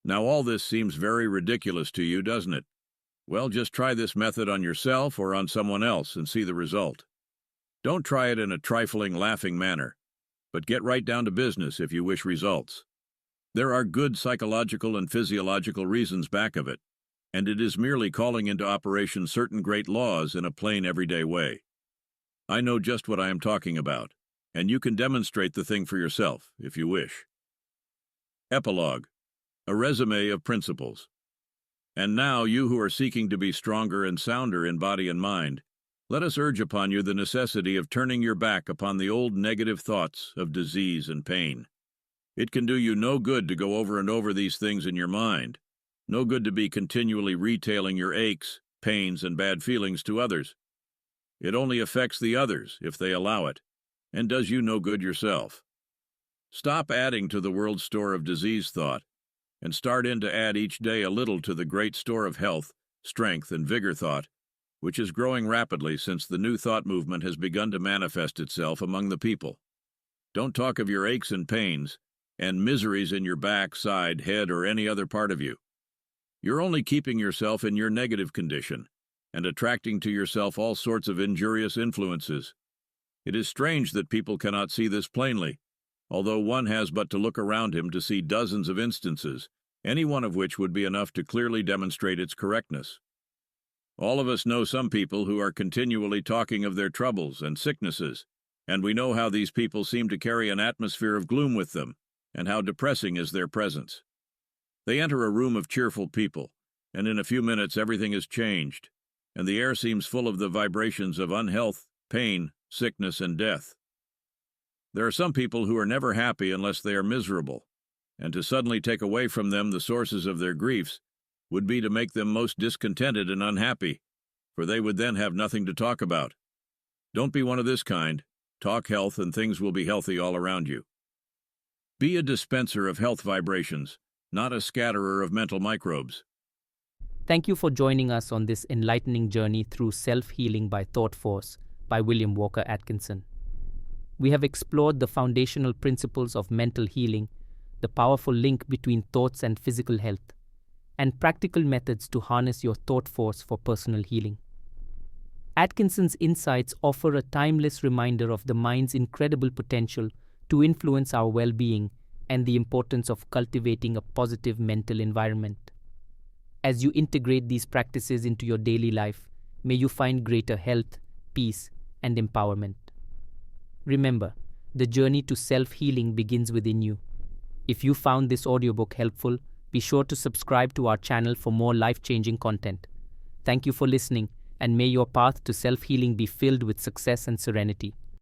Now all this seems very ridiculous to you, doesn't it? Well, just try this method on yourself or on someone else and see the result. Don't try it in a trifling, laughing manner, but get right down to business if you wish results. There are good psychological and physiological reasons back of it, and it is merely calling into operation certain great laws in a plain, everyday way. I know just what I am talking about, and you can demonstrate the thing for yourself, if you wish. Epilogue: a resume of principles. And now, you who are seeking to be stronger and sounder in body and mind, let us urge upon you the necessity of turning your back upon the old negative thoughts of disease and pain. It can do you no good to go over and over these things in your mind, no good to be continually retailing your aches, pains, and bad feelings to others. It only affects the others, if they allow it, and does you no good yourself. Stop adding to the world's store of disease thought, and start in to add each day a little to the great store of health, strength, and vigor thought, which is growing rapidly since the new thought movement has begun to manifest itself among the people. Don't talk of your aches and pains, and miseries in your back, side, head, or any other part of you. You're only keeping yourself in your negative condition, and attracting to yourself all sorts of injurious influences. It is strange that people cannot see this plainly, although one has but to look around him to see dozens of instances, any one of which would be enough to clearly demonstrate its correctness. All of us know some people who are continually talking of their troubles and sicknesses, and we know how these people seem to carry an atmosphere of gloom with them, and how depressing is their presence. They enter a room of cheerful people, and in a few minutes everything is changed, and the air seems full of the vibrations of unhealth, pain, sickness, and death. There are some people who are never happy unless they are miserable, and to suddenly take away from them the sources of their griefs would be to make them most discontented and unhappy, for they would then have nothing to talk about. Don't be one of this kind. Talk health and things will be healthy all around you. Be a dispenser of health vibrations, not a scatterer of mental microbes. Thank you for joining us on this enlightening journey through Self-Healing by Thought Force by William Walker Atkinson. We have explored the foundational principles of mental healing, the powerful link between thoughts and physical health, and practical methods to harness your thought force for personal healing. Atkinson's insights offer a timeless reminder of the mind's incredible potential to influence our well-being and the importance of cultivating a positive mental environment. As you integrate these practices into your daily life, may you find greater health, peace, and empowerment. Remember, the journey to self-healing begins within you. If you found this audiobook helpful, be sure to subscribe to our channel for more life-changing content. Thank you for listening, and may your path to self-healing be filled with success and serenity.